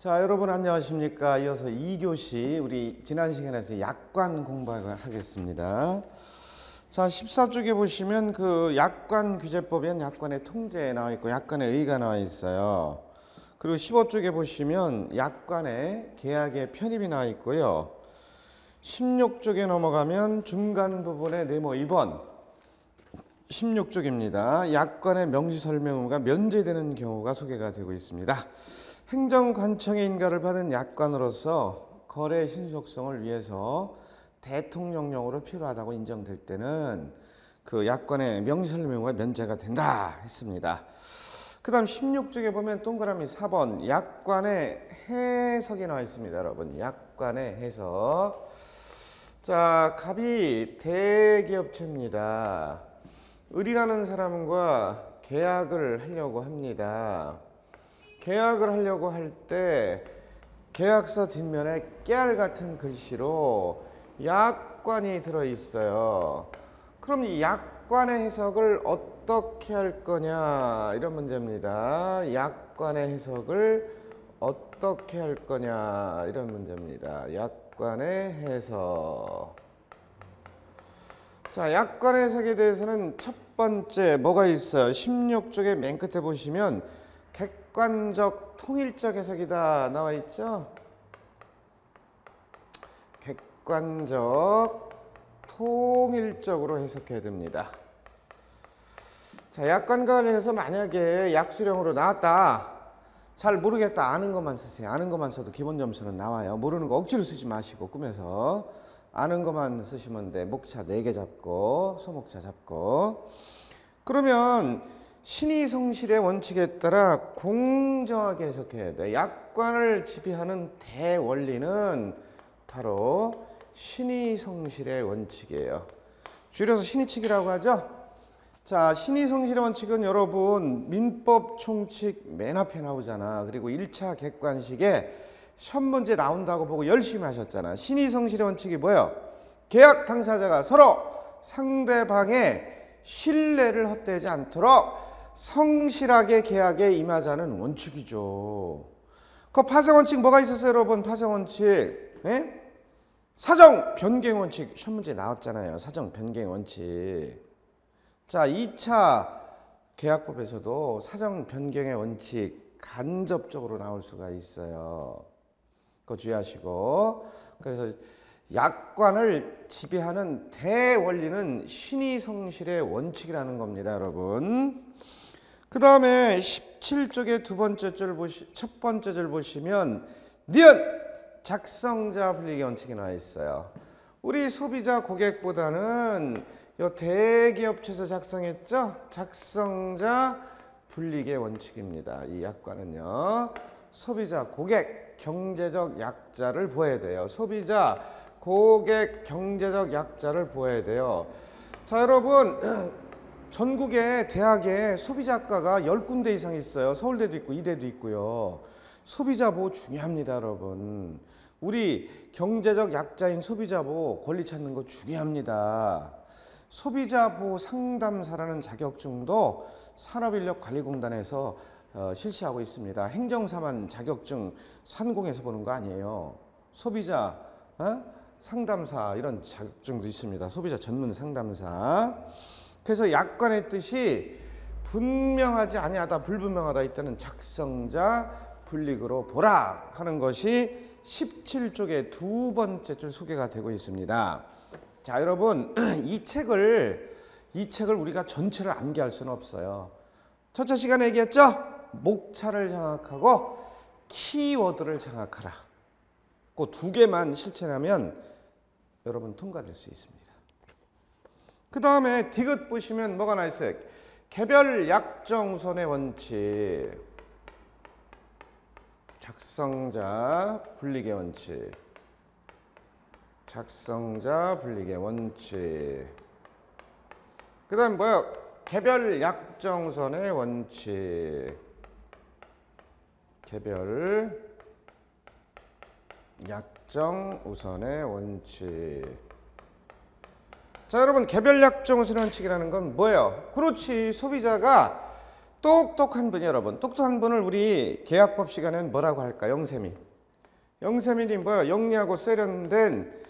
자, 여러분 안녕하십니까? 이어서 2교시 우리 지난 시간에서 약관 공부하겠습니다. 자, 14쪽에 보시면 그 약관 규제법엔 약관의 통제 나와 있고 약관의 의의가 나와 있어요. 그리고 15쪽에 보시면 약관의 계약의 편입이 나와 있고요. 16쪽에 넘어가면 중간 부분의 네모 2번 16쪽입니다. 약관의 명시 설명 의무가 면제되는 경우가 소개가 되고 있습니다. 행정관청의 인가를 받은 약관으로서 거래 신속성을 위해서 대통령령으로 필요하다고 인정될 때는 그 약관의 명시 설명 의무가 면제가 된다 했습니다. 그 다음 16쪽에 보면 동그라미 4번 약관의 해석이 나와 있습니다. 여러분, 약관의 해석. 자, 갑이 대기업체입니다. 을이라는 사람과 계약을 하려고 합니다. 계약을 하려고 할 때 계약서 뒷면에 깨알 같은 글씨로 약관이 들어있어요. 그럼 이 약관의 해석을 어떻게 할 거냐, 이런 문제입니다. 약관의 해석을 어떻게 할 거냐, 이런 문제입니다. 약관의 해석. 자, 약관의 해석에 대해서는 첫 번째 뭐가 있어요? 16쪽의 맨 끝에 보시면 객관적 통일적 해석이다 나와 있죠? 객관적 통일적으로 해석해야 됩니다. 자, 약관과 관련해서 만약에 약수령으로 나왔다, 잘 모르겠다, 아는 것만 쓰세요. 아는 것만 써도 기본 점수는 나와요. 모르는 거 억지로 쓰지 마시고 꿈에서 아는 것만 쓰시면 돼. 목차 4개 잡고 소목차 잡고. 그러면 신의성실의 원칙에 따라 공정하게 해석해야 돼. 약관을 지배하는 대원리는 바로 신의성실의 원칙이에요. 줄여서 신의칙이라고 하죠. 자, 신의성실의 원칙은 여러분 민법 총칙 맨 앞에 나오잖아. 그리고 1차 객관식에 시험 문제 나온다고 보고 열심히 하셨잖아. 신의성실의 원칙이 뭐예요? 계약 당사자가 서로 상대방의 신뢰를 헛되지 않도록 성실하게 계약에 임하자는 원칙이죠. 그 파생원칙 뭐가 있었어요, 여러분? 파생원칙. 네? 사정 변경 원칙 시험 문제 나왔잖아요. 사정 변경 원칙. 자, 2차 계약법에서도 사정 변경의 원칙 간접적으로 나올 수가 있어요. 그거 주의하시고. 그래서 약관을 지배하는 대원리는 신의성실의 원칙이라는 겁니다, 여러분. 그 다음에 17쪽의 첫 번째 줄 보시면 니은 작성자 분리기 원칙이 나와 있어요. 우리 소비자 고객보다는 요 대기업체에서 작성했죠? 작성자 분리기 원칙입니다. 이 약관은요. 소비자 고객 경제적 약자를 보호해야 돼요. 소비자 고객 경제적 약자를 보호해야 돼요. 자, 여러분 전국의 대학에 소비자학과가 10군데 이상 있어요. 서울대도 있고 이대도 있고요. 소비자 보호 중요합니다, 여러분. 우리 경제적 약자인 소비자 보호 권리 찾는 거 중요합니다. 소비자 보호 상담사라는 자격증도 산업인력관리공단에서 실시하고 있습니다. 행정사만 자격증 산공에서 보는 거 아니에요. 소비자 상담사 이런 자격증도 있습니다. 소비자 전문 상담사. 그래서 약관의 뜻이 분명하지 아니하다, 불분명하다 있다는 작성자 분리기로 보라 하는 것이 17쪽의 두 번째 줄 소개가 되고 있습니다. 자, 여러분 이 책을 우리가 전체를 암기할 수는 없어요. 첫째 시간에 얘기했죠? 목차를 장악하고 키워드를 장악하라. 그 두 개만 실천하면 여러분 통과될 수 있습니다. 그 다음에 디귿 보시면 뭐가 나와 있어요? 개별 약정 우선의 원칙, 작성자 분리계 원칙, 작성자 분리계 원칙. 그 다음 뭐야? 개별 약정 우선의 원칙, 개별 약정 우선의 원칙. 자, 여러분 개별 약정 우선의 원칙이라는 건 뭐예요? 그렇지, 소비자가 똑똑한 분 여러분. 똑똑한 분을 우리 계약법 시간에는 뭐라고 할까? 영세민. 영세민이 뭐야? 영리하고 세련된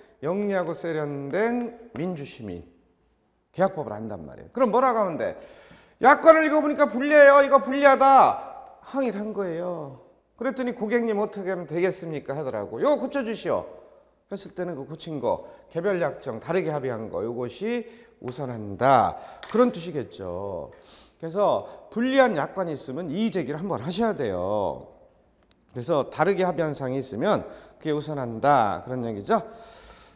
민주시민. 계약법을 안단 말이에요. 그럼 뭐라고 하면 돼? 약관을 읽어보니까 불리해요. 이거 불리하다. 항의를 한 거예요. 그랬더니 고객님 어떻게 하면 되겠습니까? 하더라고. 이거 고쳐주시오. 했을 때는 그 고친 거, 개별 약정, 다르게 합의한 거, 이것이 우선한다. 그런 뜻이겠죠. 그래서 불리한 약관이 있으면 이의 제기를 한번 하셔야 돼요. 그래서 다르게 합의한 사항이 있으면 그게 우선한다. 그런 얘기죠.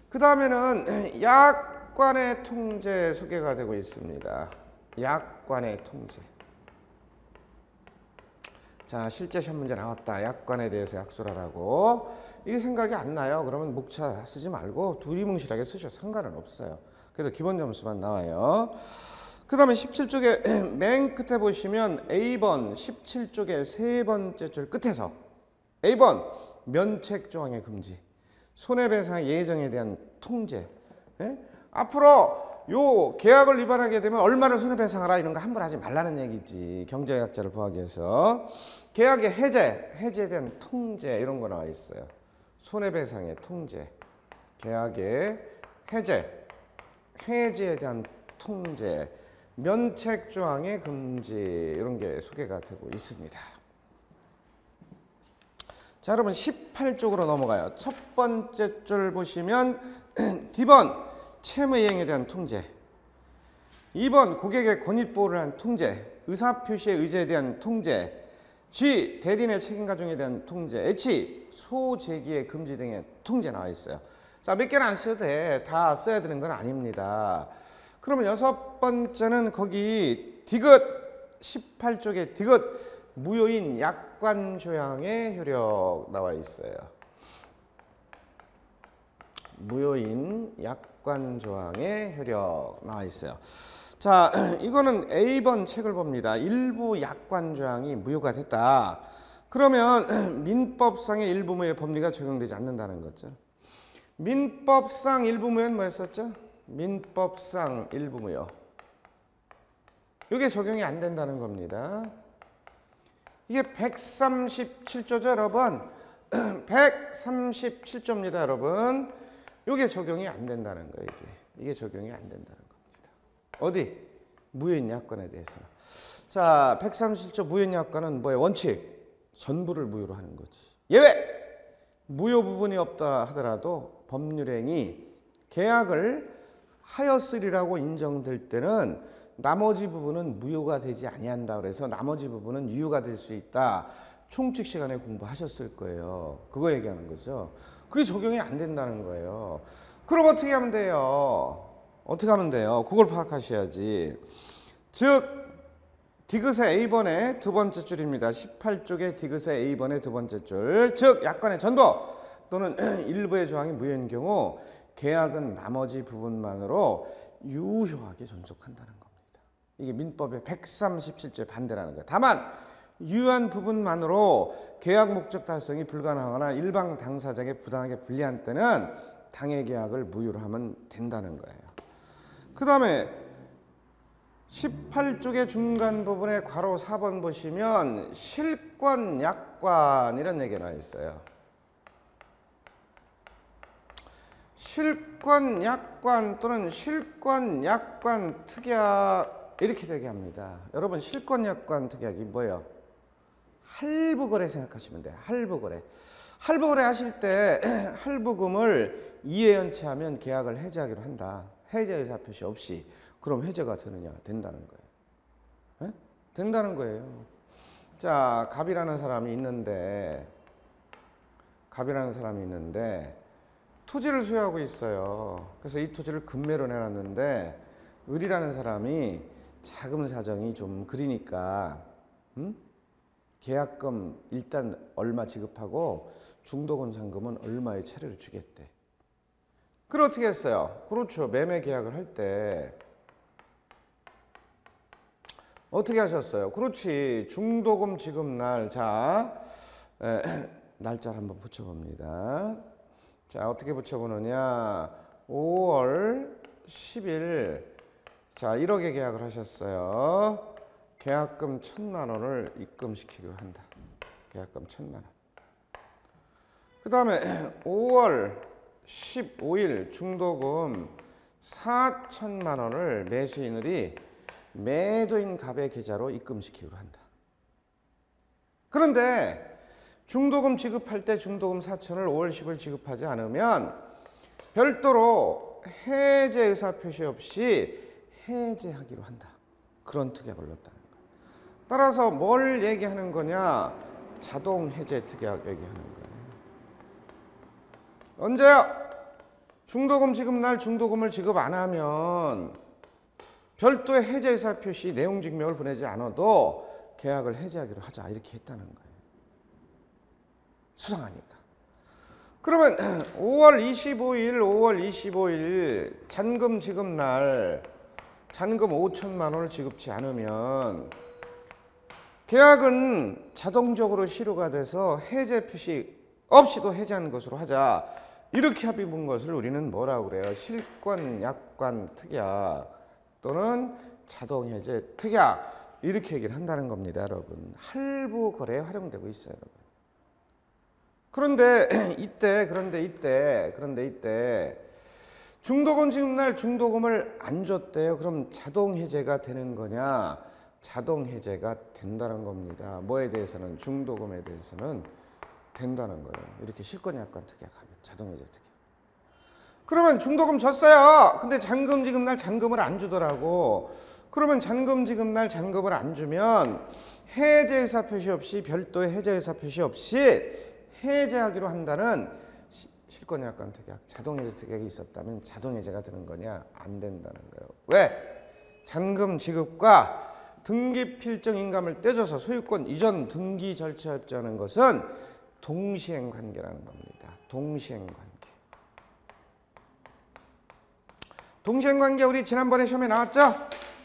그 다음에는 약관의 통제 소개가 되고 있습니다. 약관의 통제. 자, 실제 시험 문제 나왔다. 약관에 대해서 약술하라고. 이게 생각이 안 나요. 그러면 목차 쓰지 말고 두리뭉실하게 쓰셔도 상관은 없어요. 그래도 기본 점수만 나와요. 그 다음에 17쪽에 맨 끝에 보시면 A번 17쪽의 세 번째 줄 끝에서 A번 면책조항의 금지, 손해배상 예정에 대한 통제. 예? 앞으로 요 계약을 위반하게 되면 얼마를 손해배상하라 이런 거 함부로 하지 말라는 얘기지. 경제학자를 구하기 위해서. 계약의 해제에 대한 통제 이런 거 나와 있어요. 손해배상의 통제, 계약의 해제에 대한 통제, 면책조항의 금지 이런 게 소개가 되고 있습니다. 자, 여러분 18쪽으로 넘어가요. 첫 번째 줄 보시면 D번 채무이행에 대한 통제, 2번 고객의 권익보호를 한 통제, 의사표시의 의제에 대한 통제, G 대리인의 책임 가중에 대한 통제, H 소제기의 금지 등의 통제 나와 있어요. 자, 몇 개는 안 써도 돼. 다 써야 되는 건 아닙니다. 그러면 여섯 번째는 거기 디귿 18쪽에 디귿 무효인 약관 조항의 효력 나와 있어요. 무효인 약관 조항의 효력 나와 있어요. 자, 이거는 A번 책을 봅니다. 일부 약관 조항이 무효가 됐다. 그러면 민법상의 일부 무효의 법리가 적용되지 않는다는 거죠. 민법상 일부 무효는 뭐였었죠? 민법상 일부 무효. 이게 적용이 안 된다는 겁니다. 이게 137조죠, 여러분. 137조입니다, 여러분. 이게 적용이 안 된다는 거예요. 이게 적용이 안 된다는 겁니다. 어디? 무효인 약관에 대해서. 자, 137조 무효인 약관은 뭐예요? 원칙. 전부를 무효로 하는 거지. 예외! 무효 부분이 없다 하더라도 법률행위 계약을 하였으리라고 인정될 때는 나머지 부분은 무효가 되지 아니한다. 그래서 나머지 부분은 유효가 될 수 있다. 총칙 시간에 공부하셨을 거예요. 그거 얘기하는 거죠. 그게 적용이 안 된다는 거예요. 그럼 어떻게 하면 돼요? 어떻게 하면 돼요? 그걸 파악하셔야지. 즉 디귿의 A번의 두 번째 줄입니다. 18쪽의 디귿의 A번의 두 번째 줄. 즉 약관의 전부 또는 일부의 조항이 무효인 경우 계약은 나머지 부분만으로 유효하게 존속한다는 겁니다. 이게 민법의 137조의 반대라는 거예요. 다만 유효한 부분만으로 계약 목적 달성이 불가능하거나 일방 당사자에게 부당하게 불리한 때는 당해 계약을 무효로 하면 된다는 거예요. 그 다음에 18쪽의 중간 부분에 괄호 4번 보시면 실권 약관 이런 얘기가 나와 있어요. 실권 약관 또는 실권 약관 특약 이렇게 얘기합니다. 여러분 실권 약관 특약이 뭐예요? 할부거래 생각하시면 돼요. 할부거래. 할부거래 하실 때 할부금을 2회 연체하면 계약을 해지하기로 한다. 해제 의사 표시 없이. 그럼 해제가 되느냐? 된다는 거예요. 에? 된다는 거예요. 자, 갑이라는 사람이 있는데 토지를 소유하고 있어요. 그래서 이 토지를 금매로 내놨는데 을이라는 사람이 자금 사정이 좀 그리니까 계약금 일단 얼마 지급하고 중도금 잔금은 얼마의 차례로 주겠대. 그걸 어떻게 했어요? 그렇죠. 매매 계약을 할 때 어떻게 하셨어요? 그렇지. 중도금 지급날. 자, 날짜를 한번 붙여봅니다. 자, 어떻게 붙여보느냐. 5월 10일. 자, 1억에 계약을 하셨어요. 계약금 1,000만 원을 입금시키기로 한다. 계약금 1,000만 원. 그 다음에 5월 15일 중도금 4,000만 원을 매수인들이 매도인 갑의 계좌로 입금시키기로 한다. 그런데 중도금 지급할 때 중도금 4,000을 5월 10일 지급하지 않으면 별도로 해제 의사표시 없이 해제하기로 한다. 그런 특약을 넣었다는 거예요. 따라서 뭘 얘기하는 거냐? 자동 해제 특약 얘기하는 거예요. 언제요? 중도금 지급날 중도금을 지급 안 하면 별도의 해제 의사표시 내용 증명을 보내지 않아도 계약을 해제하기로 하자 이렇게 했다는 거예요. 수상하니까. 그러면 5월 25일 잔금 지급날 잔금 5천만 원을 지급치 않으면 계약은 자동적으로 실효가 돼서 해제 표시 없이도 해제하는 것으로 하자. 이렇게 합의 본 것을 우리는 뭐라고 그래요? 실권 약관 특약 또는 자동 해제 특약 이렇게 얘기를 한다는 겁니다, 여러분. 할부 거래에 활용되고 있어요, 여러분. 그런데 이때 중도금 지급날 중도금을 안 줬대요. 그럼 자동 해제가 되는 거냐? 자동 해제가 된다는 겁니다. 뭐에 대해서는? 중도금에 대해서는 된다는 거예요. 이렇게 실권 약관 특약하면 자동 해제 특약. 그러면 중도금 줬어요. 근데 잔금 지급날 잔금을 안 주더라고. 그러면 잔금 지급날 잔금을 안 주면 해제 의사 표시 없이 별도의 해제 의사 표시 없이 해제하기로 한다는 실권 약관 특약, 자동 해제 특약이 있었다면 자동 해제가 되는 거냐? 안 된다는 거예요. 왜? 잔금 지급과 등기 필정 인감을 떼줘서 소유권 이전 등기 절차 협조하는 것은 동시행 관계라는 겁니다. 동시행 관계. 동시행 관계 우리 지난번에 시험에 나왔죠?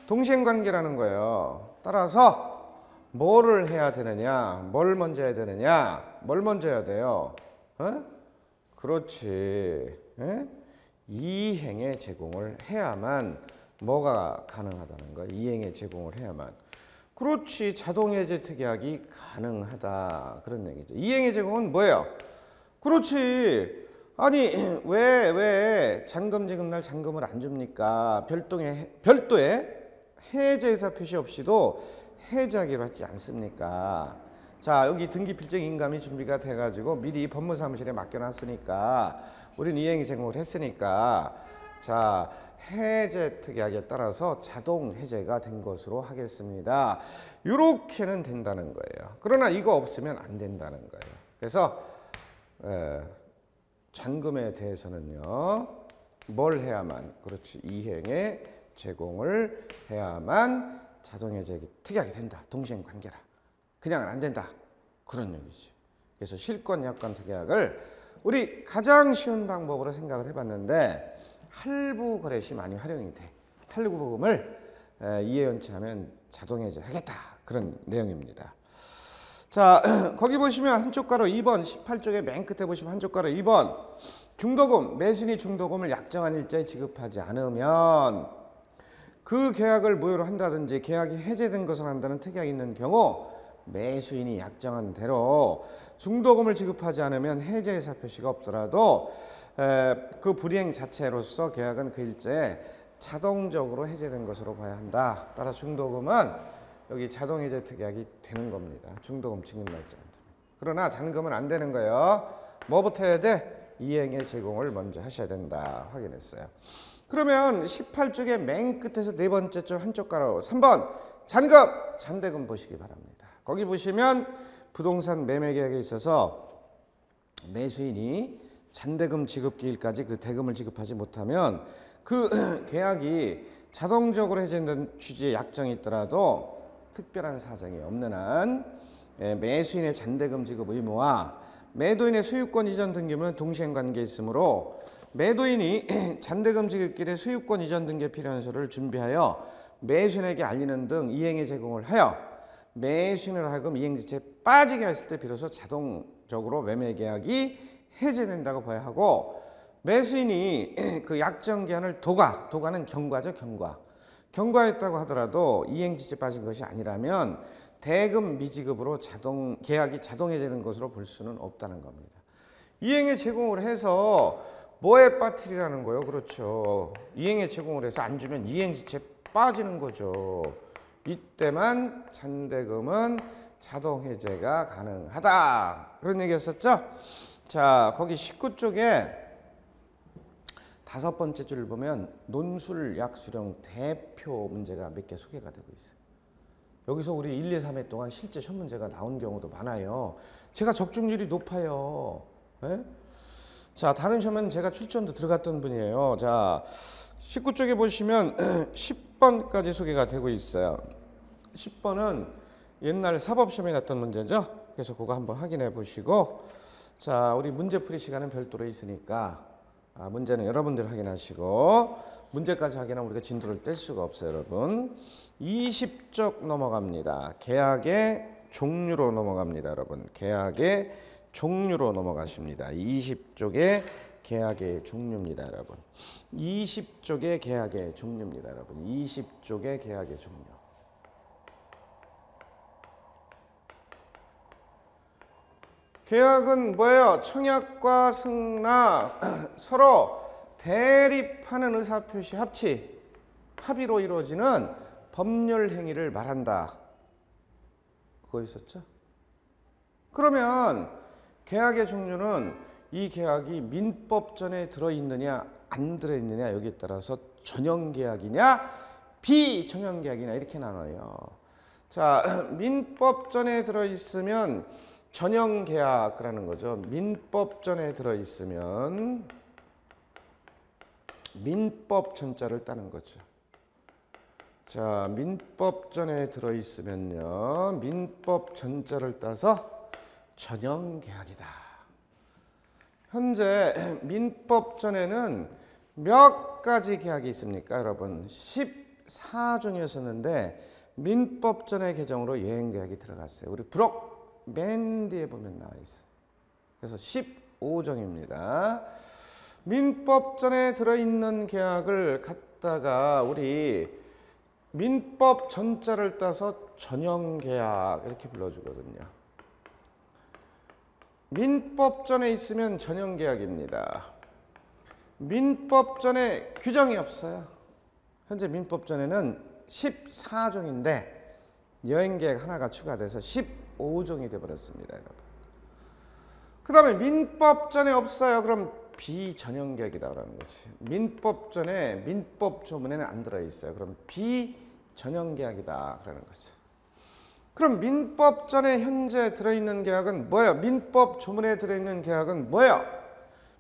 동시행 관계라는 거예요. 따라서 뭐를 해야 되느냐? 뭘 먼저 해야 되느냐? 뭘 먼저 해야 돼요? 그렇지. 이행의 제공을 해야만 뭐가 가능하다는 거야? 이행의 제공을 해야만. 그렇지. 자동해제 특약이 가능하다. 그런 얘기죠. 이행의 제공은 뭐예요? 그렇지. 아니 왜 잔금 지급날 잔금을 안 줍니까? 별도의 해제 의사 표시 없이도 해제하기로 하지 않습니까? 자, 여기 등기 필정 인감이 준비가 돼가지고 미리 법무사무실에 맡겨놨으니까 우린 이행의 제공을 했으니까 자, 해제 특약에 따라서 자동 해제가 된 것으로 하겠습니다. 이렇게는 된다는 거예요. 그러나 이거 없으면 안 된다는 거예요. 그래서 잔금에 대해서는요. 뭘 해야만? 그렇지. 이행의 제공을 해야만 자동 해제 특약이 된다. 동시행 관계라. 그냥은 안 된다. 그런 얘기지. 그래서 실권 약관 특약을 우리 가장 쉬운 방법으로 생각을 해봤는데 할부 거래 시 많이 활용이 돼. 할부금을 이해연체하면 자동 해제하겠다. 그런 내용입니다. 자, 거기 보시면 한쪽 가로 2번 18쪽에 맨 끝에 보시면 한쪽 가로 2번 중도금, 매수인이 중도금을 약정한 일자에 지급하지 않으면 그 계약을 무효로 한다든지 계약이 해제된 것을 한다는 특약이 있는 경우 매수인이 약정한 대로 중도금을 지급하지 않으면 해제 의사 표시가 없더라도 그 불이행 자체로서 계약은 그 일자에 자동적으로 해제된 것으로 봐야 한다. 따라 중도금은 여기 자동 해제 특약이 되는 겁니다. 중도금 지급날짜 안 되면. 그러나 잔금은 안 되는 거예요. 뭐부터 해야 돼? 이행의 제공을 먼저 하셔야 된다. 확인했어요. 그러면 18쪽의 맨 끝에서 네 번째 줄 한쪽 가로 3번 잔금, 잔대금 보시기 바랍니다. 거기 보시면 부동산 매매 계약에 있어서 매수인이 잔대금 지급기일까지 그 대금을 지급하지 못하면 그 계약이 자동적으로 해제된다는 취지의 약정이 있더라도 특별한 사정이 없는 한 매수인의 잔대금 지급 의무와 매도인의 소유권 이전 등기는 동시행 관계에 있으므로 매도인이 잔대금 지급길에 소유권 이전 등기에 필요한 서류를 준비하여 매수인에게 알리는 등 이행의 제공을 하여 매수인을 하여금 이행지체에 빠지게 했을 때 비로소 자동적으로 매매 계약이 해제된다고 봐야 하고 매수인이 그 약정 기한을 도과는 경과죠, 경과. 경과했다고 하더라도 이행지체 빠진 것이 아니라면 대금 미지급으로 계약이 자동해지는 것으로 볼 수는 없다는 겁니다. 이행에 제공을 해서 뭐에 빠뜨리라는 거예요? 그렇죠. 이행에 제공을 해서 안 주면 이행지체 빠지는 거죠. 이때만 잔대금은 자동해제가 가능하다. 그런 얘기 했었죠? 자, 거기 19쪽에 5번째 줄을 보면 논술 약수령 대표 문제가 몇 개 소개가 되고 있어요. 여기서 우리 1, 2, 3회 동안 실제 시험 문제가 나온 경우도 많아요. 제가 적중률이 높아요. 네? 자, 다른 시험은 제가 출전도 들어갔던 분이에요. 자, 19쪽에 보시면 10번까지 소개가 되고 있어요. 10번은 옛날 사법시험에 났던 문제죠. 그래서 그거 한번 확인해 보시고, 자, 우리 문제풀이 시간은 별도로 있으니까 문제는 여러분들 확인하시고, 문제까지 확인하면 우리가 진도를 뗄 수가 없어요, 여러분. 20쪽 넘어갑니다. 계약의 종류로 넘어갑니다, 여러분. 계약의 종류로 넘어가십니다. 20쪽의 계약의 종류입니다, 여러분. 20쪽의 계약의 종류입니다, 여러분. 20쪽의 계약의 종류. 계약은 뭐예요? 청약과 승낙 서로 대립하는 의사표시 합의로 이루어지는 법률 행위를 말한다. 그거 있었죠? 그러면 계약의 종류는 이 계약이 민법전에 들어있느냐 안 들어있느냐 여기에 따라서 전형계약이냐 비전형계약이냐 이렇게 나눠요. 자, 민법전에 들어있으면 전형계약이라는 거죠. 민법전에 들어있으면 민법전자를 따는 거죠. 자, 민법전에 들어있으면요, 민법전자를 따서 전형계약이다. 현재 민법전에는 몇 가지 계약이 있습니까, 여러분? 14종이었었는데 민법전의 개정으로 예행계약이 들어갔어요. 우리 부록 맨 뒤에 보면 나와 있어요. 그래서 15종입니다. 민법전에 들어있는 계약을 갖다가 우리 민법 전자를 따서 전형계약 이렇게 불러주거든요. 민법전에 있으면 전형계약입니다. 민법전에 규정이 없어요. 현재 민법전에는 14종인데 여행계약 하나가 추가돼서 15종이 되어버렸습니다, 여러분. 그 다음에 민법전에 없어요. 그럼 비전형계약이다라는 거지. 민법전에 민법조문에는 안 들어있어요. 그럼 비전형계약이다 그러는 거죠. 그럼 민법전에 현재 들어있는 계약은 뭐예요? 민법조문에 들어있는 계약은 뭐예요?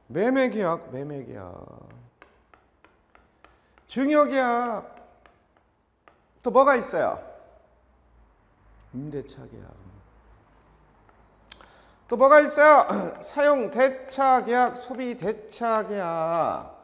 매매계약, 매매계약. 증여계약. 또 뭐가 있어요? 임대차계약. 또 뭐가 있어요? 사용대차계약, 소비대차계약.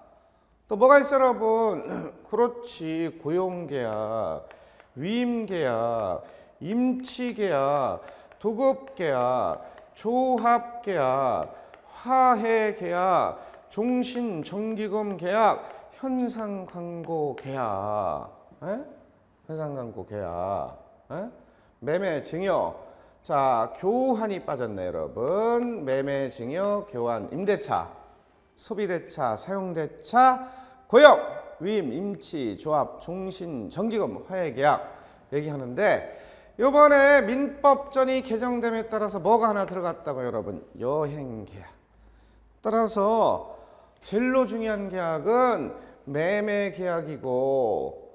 또 뭐가 있어요, 여러분? 그렇지, 고용계약, 위임계약, 임치계약, 도급계약, 조합계약, 화해계약, 종신정기금계약, 현상광고계약. 현상광고계약. 매매, 증여. 자, 교환이 빠졌네, 여러분. 매매, 증여, 교환, 임대차, 소비대차, 사용대차, 고용, 위임, 임치, 조합, 종신, 정기금, 화해계약 얘기하는데 이번에 민법전이 개정됨에 따라서 뭐가 하나 들어갔다고 여러분? 여행계약. 따라서 제일로 중요한 계약은 매매계약이고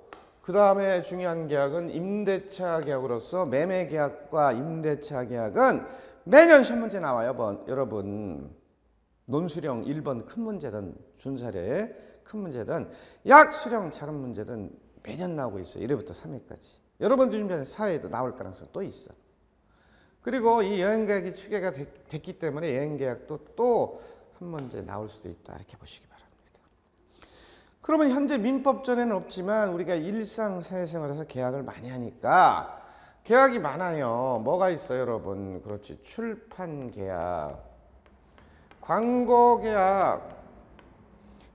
그 다음에 중요한 계약은 임대차 계약으로서 매매계약과 임대차 계약은 매년 시험 문제 나와요, 여러분. 논수령 1번 큰 문제든 준사례 큰 문제든 약수령 작은 문제든 매년 나오고 있어요. 1회부터 3회까지. 여러분들 준비하는 사회에도 나올 가능성이 또 있어. 그리고 이 여행계약이 추가가 됐기 때문에 여행계약도 또 한 문제 나올 수도 있다. 이렇게 보시기 바랍니다. 그러면 현재 민법전에는 없지만 우리가 일상사회생활에서 계약을 많이 하니까 계약이 많아요. 뭐가 있어요, 여러분? 그렇지. 출판계약, 광고계약,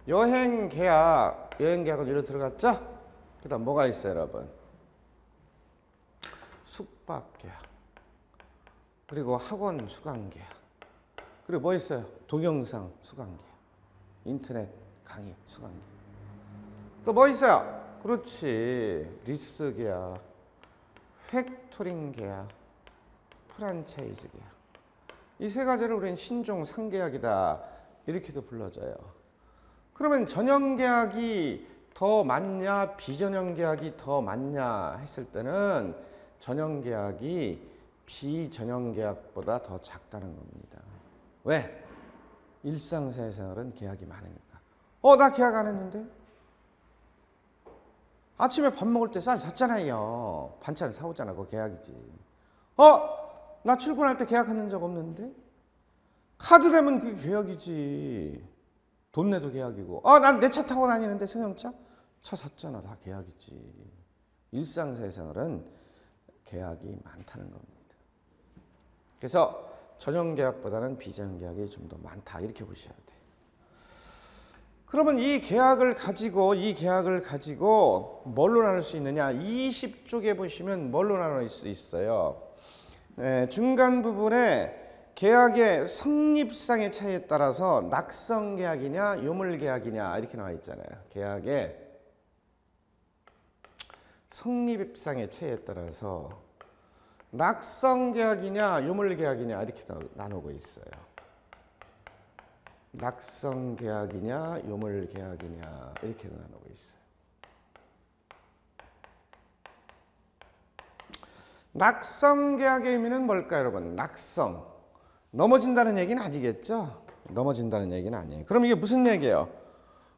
여행계약. 여행계약은 여기로 들어갔죠? 그다음 뭐가 있어요, 여러분? 숙박 계약. 그리고 학원 수강 계약. 그리고 뭐 있어요? 동영상 수강 계약. 인터넷 강의 수강 계약. 또 뭐 있어요? 그렇지. 리스 계약. 팩토링 계약. 프랜차이즈 계약. 이 세 가지를 우리는 신종 상계약이다. 이렇게도 불러져요. 그러면 전형계약이 더 많냐 비전형계약이 더 많냐 했을 때는 전형계약이 비전형계약보다 더 작다는 겁니다. 왜? 일상생활은 계약이 많으니까. 나 계약 안 했는데? 아침에 밥 먹을 때 쌀 샀잖아요. 반찬 사오잖아. 그거 계약이지. 나 출근할 때 계약하는 적 없는데? 카드 되면 그게 계약이지. 돈 내도 계약이고. 난 내 차 타고 다니는데 승용차? 차 샀잖아. 다 계약이지. 일상생활은 계약이 많다는 겁니다. 그래서 전형계약보다는 비전형계약이 좀 더 많다. 이렇게 보셔야 돼요. 그러면 이 계약을 가지고 뭘로 나눌 수 있느냐? 20쪽에 보시면 뭘로 나눌 수 있어요? 중간 부분에 계약의 성립상의 차이에 따라서 낙성계약이냐 요물계약이냐 이렇게 나와 있잖아요. 계약의 성립상의 차이에 따라서 낙성계약이냐 요물계약이냐 이렇게 나누고 있어요. 낙성계약이냐 요물계약이냐 이렇게 나누고 있어요. 낙성계약의 의미는 뭘까요, 여러분? 낙성. 넘어진다는 얘기는 아니겠죠? 넘어진다는 얘기는 아니에요. 그럼 이게 무슨 얘기예요?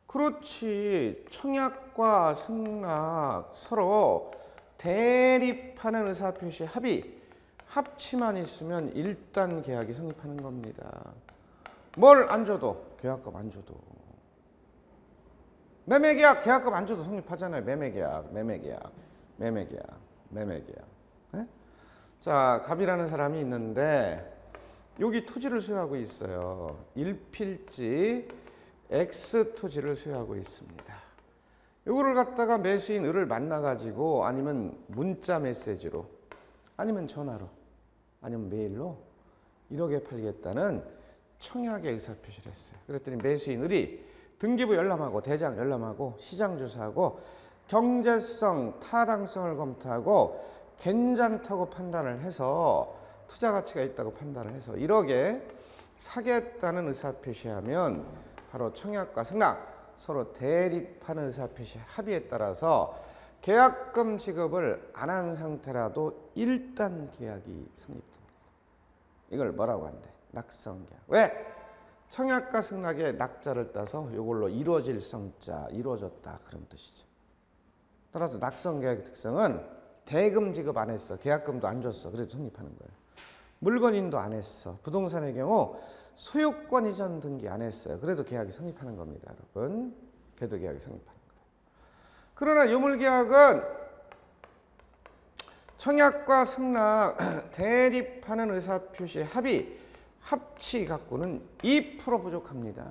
그렇지. 청약과 승낙 서로 대립하는 의사표시 합치만 있으면 일단 계약이 성립하는 겁니다. 뭘 안 줘도 계약금 안 줘도. 매매계약 계약금 안 줘도 성립하잖아요. 매매계약. 네? 자, 갑이라는 사람이 있는데 여기 토지를 소유하고 있어요. 1필지 X 토지를 소유하고 있습니다. 이거를 갖다가 매수인 을을 만나가지고 아니면 문자 메시지로 아니면 전화로 아니면 메일로 1억에 팔겠다는 청약의 의사표시를 했어요. 그랬더니 매수인 을이 등기부 열람하고 대장 열람하고 시장 조사하고 경제성, 타당성을 검토하고 괜찮다고 판단을 해서 투자 가치가 있다고 판단을 해서 1억에 사겠다는 의사표시하면 바로 청약과 승낙 서로 대립하는 의사표시 합의에 따라서 계약금 지급을 안 한 상태라도 일단 계약이 성립됩니다. 이걸 뭐라고 한대? 낙성계약. 왜? 청약과 승낙의 낙자를 따서 이걸로 이루어질 성자, 이루어졌다 그런 뜻이죠. 따라서 낙성계약의 특성은 대금 지급 안 했어. 계약금도 안 줬어. 그래도 성립하는 거예요. 물건 인도 안 했어. 부동산의 경우 소유권 이전 등기 안 했어요. 그래도 계약이 성립하는 겁니다, 여러분. 그래도 계약이 성립하는 거예요. 그러나 요물계약은 청약과 승낙 대립하는 의사표시 합치 갖고는 2% 부족합니다.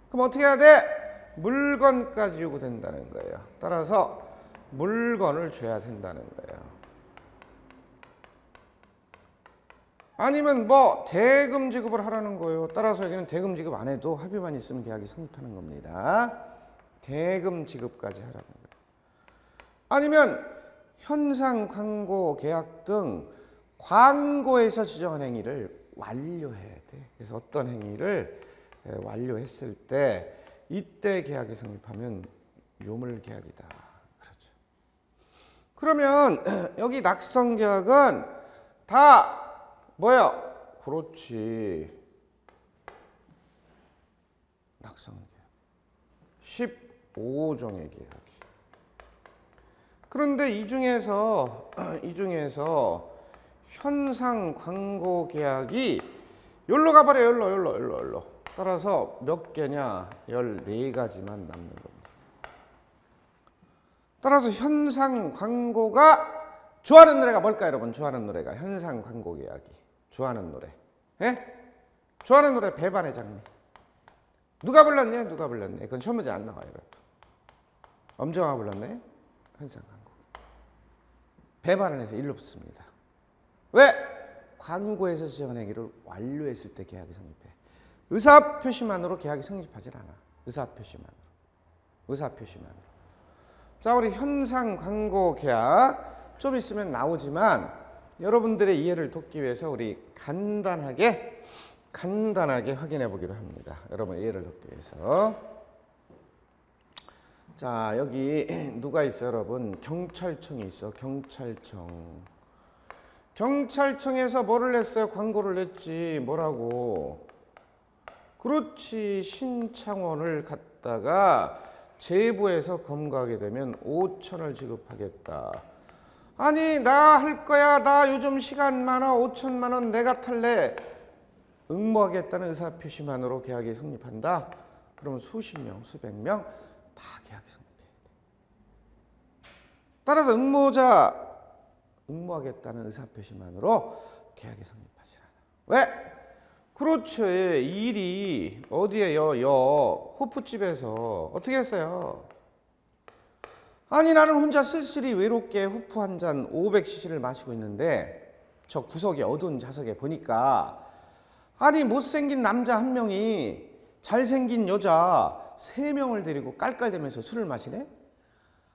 그럼 어떻게 해야 돼? 물건까지 요구된다는 거예요. 따라서 물건을 줘야 된다는 거예요. 아니면 뭐 대금 지급을 하라는 거예요. 따라서 여기는 대금 지급 안 해도 합의만 있으면 계약이 성립하는 겁니다. 대금 지급까지 하라는 거예요. 아니면 현상, 광고, 계약 등 광고에서 지정한 행위를 완료해야 돼. 그래서 어떤 행위를 완료했을 때 이때 계약이 성립하면 요물계약이다. 그렇죠. 그러면 여기 낙성계약은 다 뭐야? 그렇지. 낙성계약. 15종의 계약이. 그런데 이 중에서 현상 광고 계약이 여기로 가버려. 여기로. 따라서 몇 개냐? 14가지만 남는 겁니다. 따라서 현상 광고가 좋아하는 노래가 뭘까요, 여러분? 좋아하는 노래가 현상 광고 계약이. 좋아하는 노래. 예? 좋아하는 노래 배반의 장미. 누가 불렀네? 그건 시험 문제 안 나와요. 여러분. 엄정화가 불렀네? 현상광고. 배반을 해서 일로 붙습니다. 왜? 광고에서 지정한 행위를 완료했을 때 계약이 성립해. 의사표시만으로 계약이 성립하질 않아. 의사표시만으로. 자, 우리 현상광고 계약 좀 있으면 나오지만 여러분들의 이해를 돕기 위해서 우리 간단하게 확인해 보기로 합니다. 여러분 이해를 돕기 위해서. 자, 여기 누가 있어요, 여러분? 경찰청이 있어. 경찰청에서 뭐를 냈어요? 광고를 냈지. 뭐라고? 그렇지. 신창원을 갖다가 제보해서 검거하게 되면 5천을 지급하겠다. 아니, 나 할 거야. 나 요즘 시간 많아. 5천만 원 내가 탈래. 응모하겠다는 의사표시만으로 계약이 성립한다. 그러면 수십 명, 수백 명 다 계약이 성립해야 돼. 따라서 응모하겠다는 의사표시만으로 계약이 성립하지 않아. 왜? 그렇죠. 일이 어디에요? 호프집에서 어떻게 했어요? 아니, 나는 혼자 쓸쓸히 외롭게 호프 한 잔 500cc를 마시고 있는데 저 구석에 어두운 좌석에 보니까 아니, 못생긴 남자 한 명이 잘생긴 여자 3명을 데리고 깔깔대면서 술을 마시네?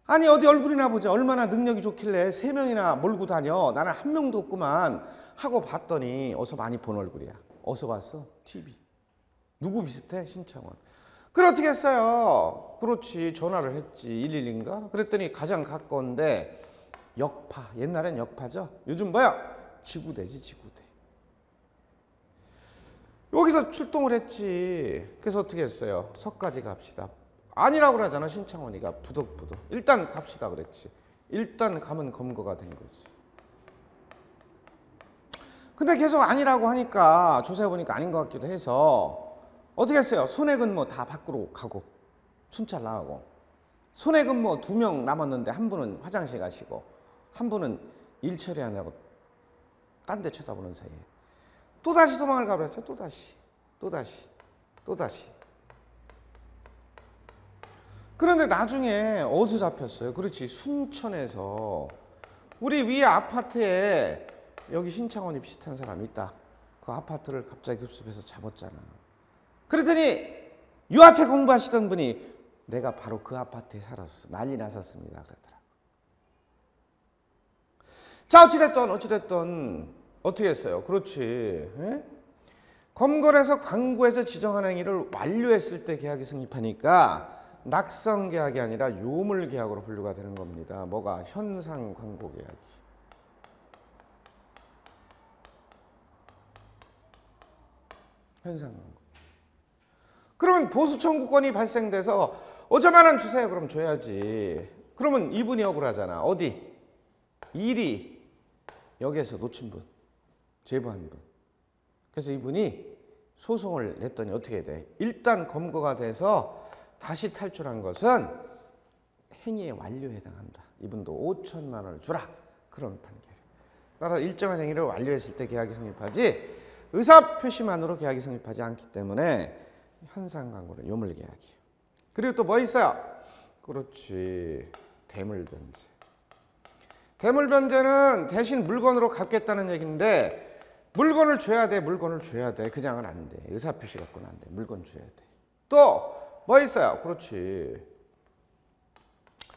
아니, 어디 얼굴이나 보자. 얼마나 능력이 좋길래 3명이나 몰고 다녀. 나는 한 명도 없구만 하고 봤더니 어서 많이 본 얼굴이야. 어디서 봤어? TV. 누구 비슷해? 신창원. 그래, 어떻게 했어요? 그렇지, 전화를 했지. 112인가? 그랬더니 가장 가까운데 역파. 옛날엔 역파죠. 요즘 뭐야? 지구대지, 지구대. 여기서 출동을 했지. 그래서 어떻게 했어요? 서까지 갑시다. 아니라고 그러잖아, 신창원이가. 부득부득. 일단 갑시다 그랬지. 일단 가면 검거가 된 거지. 근데 계속 아니라고 하니까 조사해보니까 아닌 것 같기도 해서 어떻게 했어요? 손해근무 다 밖으로 가고 순찰 나가고. 손해근무 2명 남았는데 한 분은 화장실 가시고 한 분은 일 처리하느라고 딴 데 쳐다보는 사이에 또다시 도망을 가버렸어요. 또다시. 그런데 나중에 어디서 잡혔어요? 그렇지, 순천에서. 우리 위에 아파트에 여기 신창원이 비슷한 사람이 있다. 그 아파트를 갑자기 급습해서 잡았잖아. 그랬더니 요 앞에 공부하시던 분이 내가 바로 그 아파트에 살았어. 난리 났었습니다. 그러더라. 자, 어찌됐든 어떻게 했어요? 그렇지. 에? 검거해서 광고에서 지정한 행위를 완료했을 때 계약이 성립하니까 낙성 계약이 아니라 요물 계약으로 분류가 되는 겁니다. 뭐가? 현상 광고 계약이. 현상 광고. 그러면 보수 청구권이 발생돼서 5천만 원 주세요. 그럼 줘야지. 그러면 이분이 억울하잖아. 어디? 일이 여기에서 놓친 분. 제보한 분. 그래서 이분이 소송을 냈더니 어떻게 돼? 일단 검거가 돼서 다시 탈출한 것은 행위의 완료에 해당한다. 이분도 5천만 원을 주라. 그런 판결. 따라서 일정한 행위를 완료했을 때 계약이 성립하지 의사표시만으로 계약이 성립하지 않기 때문에 현상광고는 요물계약이에요. 그리고 또 뭐 있어요? 그렇지. 대물변제. 대물변제는 대신 물건으로 갚겠다는 얘기인데 물건을 줘야 돼. 그냥은 안 돼. 의사표시 갖고는 안 돼. 물건 줘야 돼. 또 뭐 있어요? 그렇지.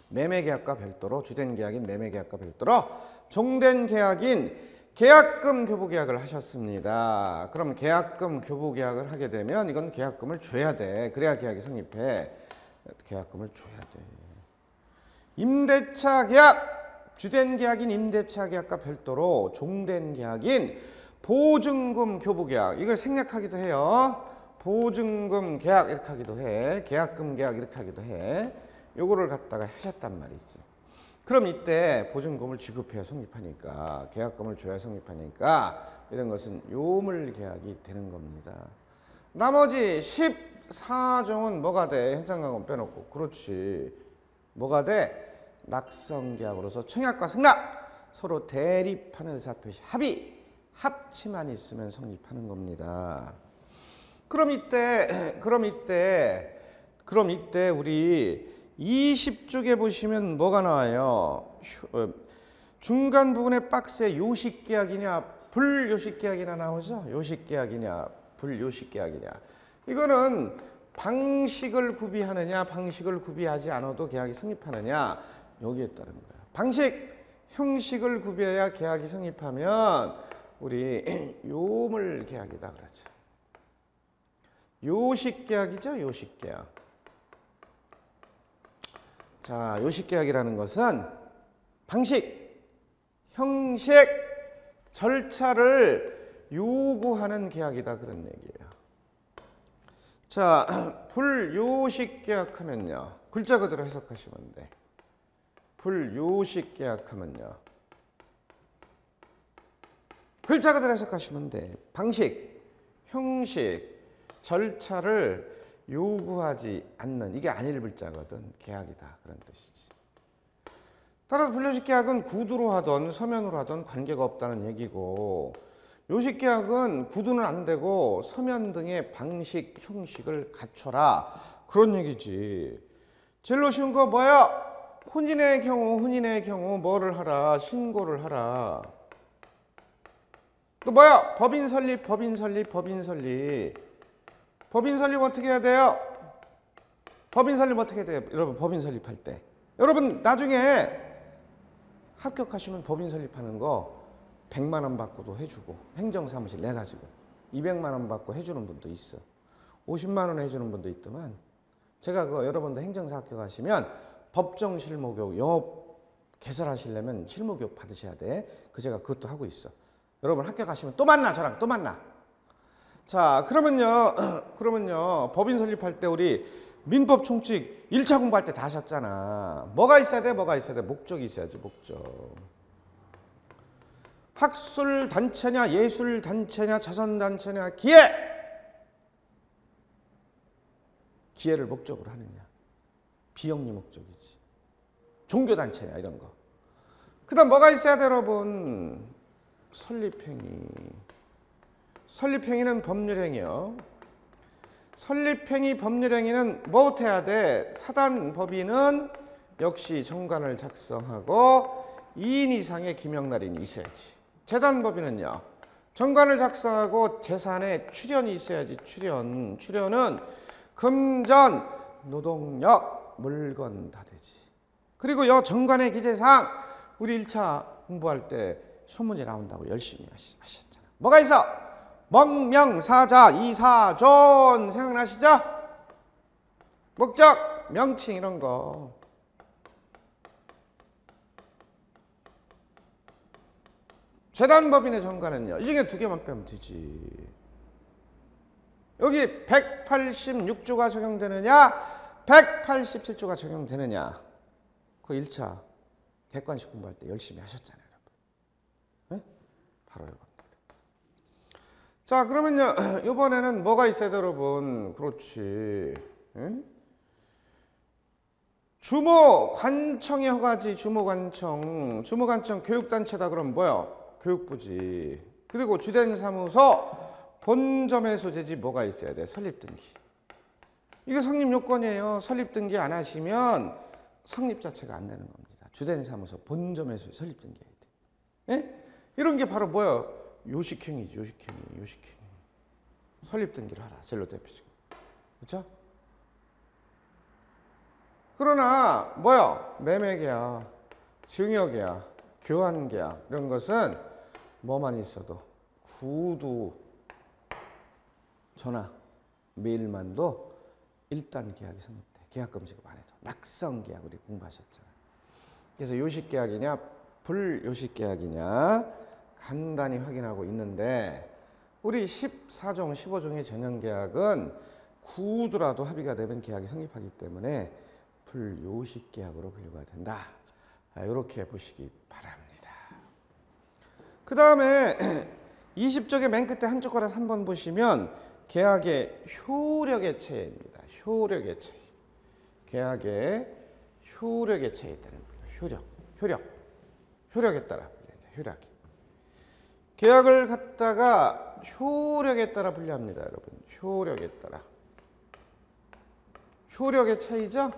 매매계약과 별도로, 주된 계약인 매매계약과 별도로 종된 계약인 계약금 교부계약을 하셨습니다. 그럼 계약금 교부계약을 하게 되면 이건 계약금을 줘야 돼. 그래야 계약이 성립해. 계약금을 줘야 돼. 임대차 계약, 주된 계약인 임대차 계약과 별도로 종된 계약인 보증금 교부계약, 이걸 생략하기도 해요. 보증금 계약 이렇게 하기도 해. 계약금 계약 이렇게 하기도 해. 요거를 갖다가 하셨단 말이지. 그럼 이때 보증금을 지급해야 성립하니까, 계약금을 줘야 성립하니까 이런 것은 요물 계약이 되는 겁니다. 나머지 14종은 뭐가 돼? 현상광고 빼놓고. 그렇지. 뭐가 돼? 낙성계약으로서 청약과 승낙, 서로 대립하는 의사표시, 합의, 합치만 있으면 성립하는 겁니다. 그럼 이때 우리 20쪽에 보시면 뭐가 나와요? 중간 부분에 박스에 요식계약이냐 불요식계약이냐 나오죠? 요식계약이냐 불요식계약이냐. 이거는 방식을 구비하느냐 방식을 구비하지 않아도 계약이 성립하느냐 여기에 따른 거예요. 방식, 형식을 구비해야 계약이 성립하면 우리 요물 계약이다 그러죠. 요식계약이죠. 요식계약. 자, 요식계약이라는 것은 방식, 형식, 절차를 요구하는 계약이다 그런 얘기예요. 자, 불요식계약하면요. 글자 그대로 해석하시면 돼. 불요식계약하면요. 글자 그대로 해석하시면 돼. 방식, 형식, 절차를 요구하지 않는, 이게 안일 불자거든. 계약이다 그런 뜻이지. 따라서 불요식 계약은 구두로 하던 서면으로 하던 관계가 없다는 얘기고, 요식 계약은 구두는 안 되고 서면 등의 방식, 형식을 갖춰라 그런 얘기지. 제일 쉬운 거 뭐야? 혼인의 경우 뭐를 하라? 신고를 하라. 또 뭐야? 법인 설립. 법인 설립 어떻게 해야 돼요? 법인 설립 어떻게 해야 돼요? 여러분, 법인 설립할 때. 여러분, 나중에 합격하시면 법인 설립하는 거 100만 원 받고도 해주고, 행정사무실 내가지고 200만 원 받고 해주는 분도 있어. 50만 원 해주는 분도 있더만. 제가 여러분도 행정사 합격하시면 법정 실무교육, 영업 개설하시려면 실무교육 받으셔야 돼. 제가 그것도 하고 있어. 여러분 합격하시면 또 만나, 저랑 또 만나. 자, 그러면요, 법인 설립할 때 우리 민법 총칙 1차 공부할 때 다 하셨잖아. 뭐가 있어야 돼? 목적이 있어야지, 목적. 학술 단체냐, 예술 단체냐, 자선 단체냐, 기회를 목적으로 하느냐. 비영리 목적이지. 종교 단체냐, 이런 거. 그다음 뭐가 있어야 돼, 여러분? 설립행위. 설립행위는 법률행위요. 설립행위, 법률행위는 뭐부터 해야 돼? 사단법인은 역시 정관을 작성하고 2인 이상의 기명날인이 있어야지. 재단법인은요. 정관을 작성하고 재산에 출연이 있어야지. 출연은 금전, 노동력, 물건 다 되지. 그리고 요 정관의 기재상 우리 1차 공부할 때 시험 문제 나온다고 열심히 하셨잖아. 뭐가 있어? 먹명사자, 이사존 생각나시죠? 목적, 명칭 이런 거. 재단법인의 정관은요. 이 중에 2개만 빼면 되지. 여기 186조가 적용되느냐 187조가 적용되느냐. 그 1차 객관식 공부할 때 열심히 하셨잖아요, 여러분. 네? 바로 이겁니다. 자, 그러면요, 이번에는 뭐가 있어야 돼, 여러분? 그렇지. 네? 주무관청의 허가지. 주무관청 교육단체다 그러면 뭐야? 교육부지. 그리고 주된 사무소 본점의 소재지. 뭐가 있어야 돼? 설립등기. 이거 성립 요건이에요. 설립등기 안 하시면 성립 자체가 안 되는 겁니다. 주된 사무소 본점의 소재 설립등기 해야 돼. 예? 이런 게 바로 뭐야? 요식행위지. 요식행위. 설립등기를 하라. 제일로 대표적인. 그렇죠? 그러나 뭐야? 매매계약, 증여계약, 교환계약 이런 것은 뭐만 있어도 구두, 전화, 메일만도 일단 계약이 성립돼. 계약금지가 안 해도. 낙성계약 우리 공부하셨잖아요. 그래서 요식계약이냐 불요식계약이냐 간단히 확인하고 있는데, 우리 14종, 15종의 전형계약은 구두라도 합의가 되면 계약이 성립하기 때문에 불요식계약으로 분류가 된다. 이렇게 보시기 바랍니다. 그 다음에 20쪽의 맨 끝에 한쪽 거라 3번 보시면 계약의 효력의 체입니다. 효력의 체. 계약의 효력의 체에 따른 효력에 따라 효력이. 계약을 갖다가 효력에 따라 분류합니다, 여러분. 효력에 따라. 효력의 차이죠?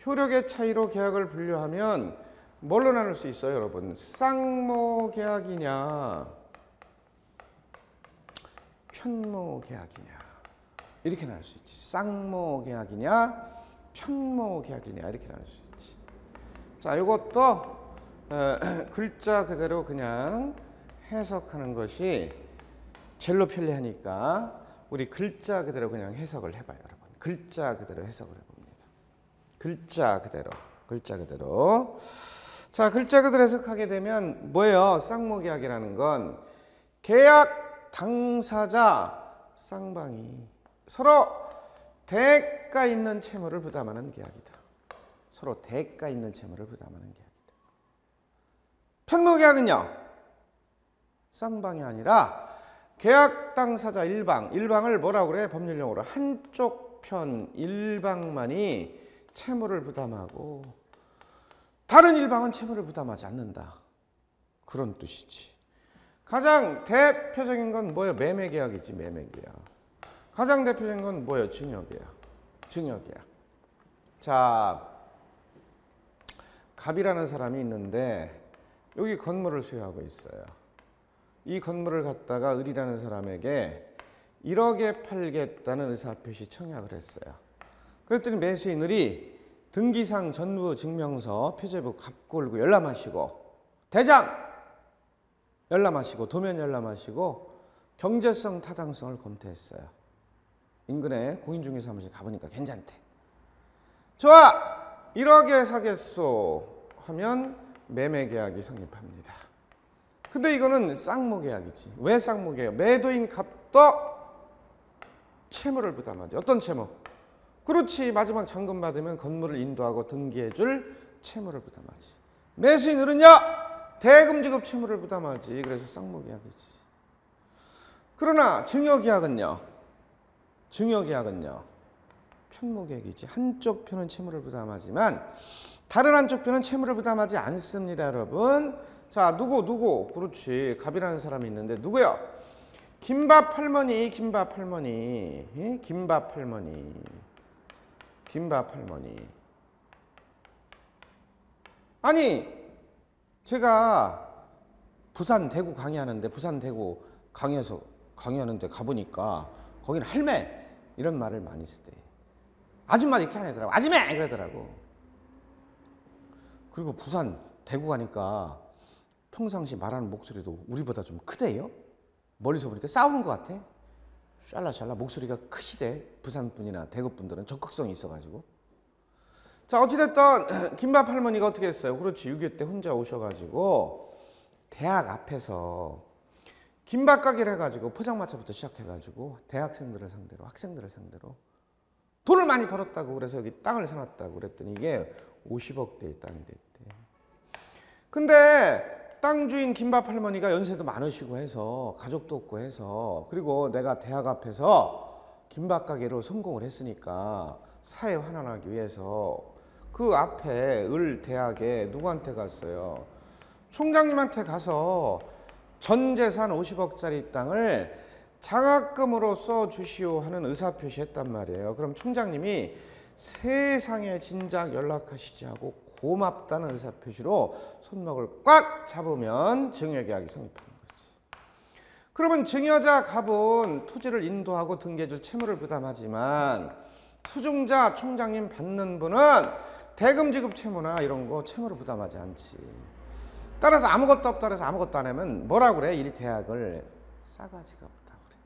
효력의 차이로 계약을 분류하면 뭘로 나눌 수 있어요, 여러분? 쌍모계약이냐, 편모계약이냐, 이렇게 나눌 수 있지. 쌍모계약이냐, 편모계약이냐, 이렇게 나눌 수 있지. 자, 이것도 글자 그대로 그냥 해석하는 것이 제일로 편리하니까 우리 글자 그대로 그냥 해석을 해봐요, 여러분. 글자 그대로 해석을 해봅니다. 글자 그대로, 글자 그대로. 자, 글자 그대로 해석하게 되면 뭐예요? 쌍모계약이라는 건 계약 당사자 쌍방이 서로 대가 있는 채무를 부담하는 계약이다. 서로 대가 있는 채무를 부담하는 계약이다. 편모계약은요, 쌍방이 아니라 계약 당사자 일방을 뭐라고 그래? 법률용어로 한쪽 편 일방만이 채무를 부담하고 다른 일방은 채무를 부담하지 않는다. 그런 뜻이지. 가장 대표적인 건 뭐예요? 매매계약이지, 매매계약. 가장 대표적인 건 뭐예요? 증여계약. 증여계약. 자, 갑이라는 사람이 있는데 여기 건물을 소유하고 있어요. 이 건물을 갖다가 을이라는 사람에게 1억에 팔겠다는 의사표시 청약을 했어요. 그랬더니 매수인 을이 등기상 전부 증명서, 표제부 갑골고 열람하시고 대장 열람하시고 도면 열람하시고 경제성 타당성을 검토했어요. 인근에 공인중개사무실 가보니까 괜찮대. 좋아! 1억에 사겠소 하면 매매계약이 성립합니다. 근데 이거는 쌍모계약이지. 왜 쌍모계약? 매도인 갑도 채무를 부담하지. 어떤 채무? 그렇지, 마지막 잔금 받으면 건물을 인도하고 등기해줄 채무를 부담하지. 매수인 을은요, 대금 지급 채무를 부담하지. 그래서 쌍모계약이지. 그러나 증여계약은요, 편모계약이지. 한쪽 편은 채무를 부담하지만 다른 한쪽 편은 채무를 부담하지 않습니다, 여러분. 자, 누구? 그렇지, 갑이라는 사람이 있는데 누구요? 김밥 할머니. 아니, 제가 부산 대구 강의하는데 강의에서 강의하는데 가보니까 거기는 할매 이런 말을 많이 쓰대. 아줌마 이렇게 안 하더라고. 아줌마 그러더라고. 그리고 부산 대구 가니까 평상시 말하는 목소리도 우리보다 좀 크대요. 멀리서 보니까 싸우는 것 같아. 샬라샬라 목소리가 크시대. 부산 분이나 대구 분들은 적극성이 있어가지고. 자, 어찌됐든 김밥 할머니가 어떻게 했어요? 그렇지, 6.25 때 혼자 오셔가지고 대학 앞에서 김밥 가게를 해가지고 포장마차부터 시작해가지고 대학생들을 상대로, 학생들을 상대로 돈을 많이 벌었다고. 그래서 여기 땅을 사놨다고 그랬더니 이게 50억대의 땅이 됐대. 근데 땅 주인 김밥 할머니가 연세도 많으시고 해서 가족도 없고 해서, 그리고 내가 대학 앞에서 김밥 가게로 성공을 했으니까 사회 환원하기 위해서 그 앞에 을 대학에 누구한테 갔어요? 총장님한테 가서 전 재산 50억짜리 땅을 장학금으로 써주시오 하는 의사표시 했단 말이에요. 그럼 총장님이 세상에 진작 연락하시지 하고 고맙다는 의사표시로 손목을 꽉 잡으면 증여계약이 성립하는 거지. 그러면 증여자 갑은 토지를 인도하고 등기해줄 채무를 부담하지만 수증자 총장님 받는 분은 대금 지급 채무나 이런 거 채무를 부담하지 않지. 따라서 아무것도 없다 그래서 아무것도 안 하면 뭐라고 그래? 이 대학을 싸가지가 없다고 그래.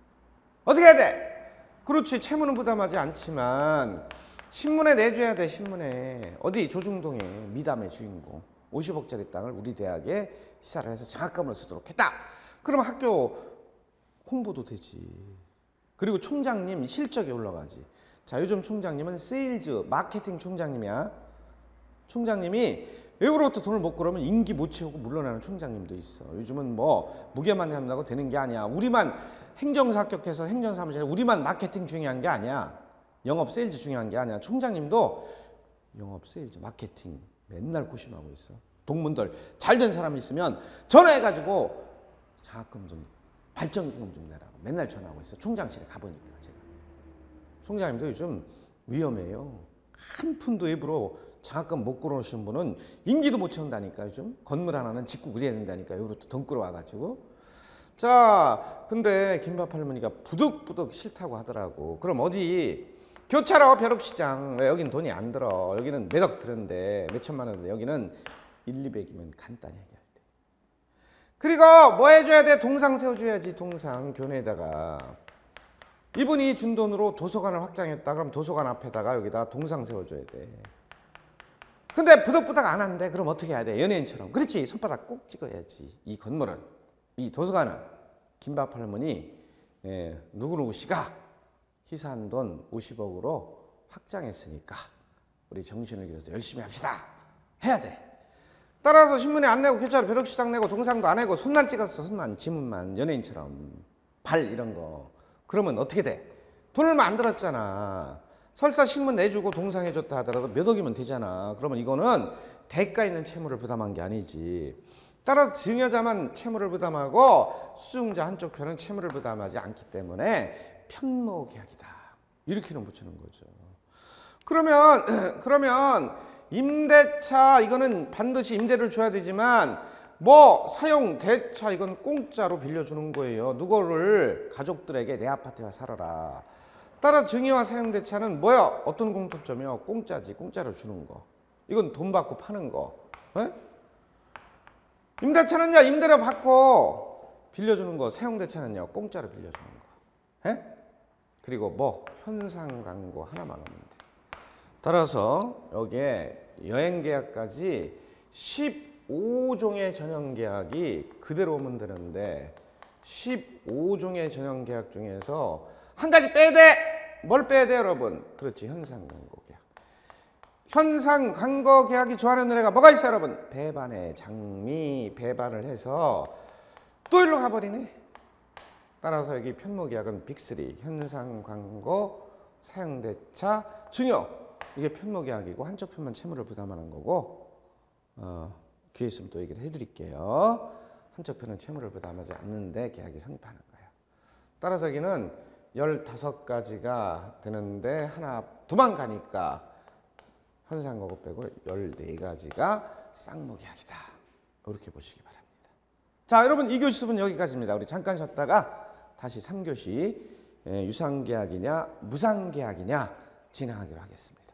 어떻게 해야 돼? 그렇지, 채무는 부담하지 않지만 신문에 내줘야 돼. 신문에. 어디? 조중동에 미담의 주인공 50억짜리 땅을 우리 대학에 시사를 해서 장학금을 쓰도록 했다. 그러면 학교 홍보도 되지. 그리고 총장님 실적이 올라가지. 자, 요즘 총장님은 세일즈 마케팅 총장님이야. 총장님이 외부로부터 돈을 못 끌어오면 임기 못 채우고 물러나는 총장님도 있어. 요즘은 뭐 무게만 잡는다고 되는 게 아니야. 우리만 행정사 합격해서 행정사무실에 우리만 마케팅 중요한 게 아니야. 영업 세일즈 중요한 게 아니야. 총장님도 영업 세일즈 마케팅 맨날 고심하고 있어. 동문들 잘된 사람이 있으면 전화해가지고 장학금 좀 발전기금 좀 내라고 맨날 전화하고 있어. 총장실에 가보니까 제가. 총장님도 요즘 위험해요. 한 푼도 일부러 장학금 못 끌어오시는 분은 임기도 못 채운다니까요. 좀 건물 하나는 짓고 그래야 된다니까요. 여기부터 돈 끌어와가지고. 자, 근데 김밥 할머니가 부득부득 싫다고 하더라고. 그럼 어디 교차로 벼룩시장. 왜 여긴 돈이 안 들어. 여기는 몇억 드는데 몇천만 원인데 여기는 1, 200이면 간단히 해결돼. 그리고 뭐 해줘야 돼? 동상 세워줘야지. 동상 교내에다가. 이분이 준 돈으로 도서관을 확장했다. 그럼 도서관 앞에다가 여기다 동상 세워줘야 돼. 근데 부득부득 안 한대. 그럼 어떻게 해야 돼? 연예인처럼. 그렇지. 손바닥 꼭 찍어야지. 이 건물은, 이 도서관은 김밥 할머니 누구누구 씨가 희사한 돈 50억으로 확장했으니까 우리 정신을 기울여서 열심히 합시다. 해야 돼. 따라서 신문에 안 내고 교차로 벼룩시장 내고 동상도 안 내고 손만 찍었어. 손만, 지문만. 연예인처럼. 발 이런 거. 그러면 어떻게 돼? 돈을 얼마 안 들었잖아. 설사 신문 내주고 동상해줬다 하더라도 몇 억이면 되잖아. 그러면 이거는 대가 있는 채무를 부담한 게 아니지. 따라서 증여자만 채무를 부담하고 수증자 한쪽 편은 채무를 부담하지 않기 때문에 편모계약이다. 이렇게는 붙이는 거죠. 그러면 임대차 이거는 반드시 임대를 줘야 되지만 뭐 사용 대차 이건 공짜로 빌려주는 거예요. 누구를 가족들에게 내 아파트에 와 살아라. 따라 증여와 사용 대차는 뭐야? 어떤 공통점이요? 공짜지. 공짜로 주는 거. 이건 돈 받고 파는 거. 에? 임대차는요 임대료 받고 빌려주는 거. 사용 대차는요 공짜로 빌려주는 거. 에? 그리고 뭐 현상 광고 하나만 하면 돼. 따라서 여기에 여행 계약까지 15종의 전형 계약이 그대로 오면 되는데 15종의 전형 계약 중에서 한 가지 빼야 돼. 뭘 빼야 돼 여러분? 그렇지. 현상 광고 계약. 현상 광고 계약이 좋아하는 노래가 뭐가 있어요 여러분? 배반의 장미. 배반을 해서 또 일로 가버리네. 따라서 여기 편모 계약은 빅3. 현상 광고, 사용대차, 증여. 이게 편모 계약이고 한쪽 편만 채무를 부담하는 거고 기회 있으면 또 얘기를 해드릴게요. 한쪽 편은 채무를 부담하지 않는데 계약이 성립하는 거예요. 따라서 여기는 15가지가 되는데 하나 도망가니까 현상 광고 빼고 14가지가 쌍모 계약이다. 이렇게 보시기 바랍니다. 자, 여러분 2교시 수업은 여기까지입니다. 우리 잠깐 쉬었다가 다시 3교시 유상계약이냐 무상계약이냐 진행하기로 하겠습니다.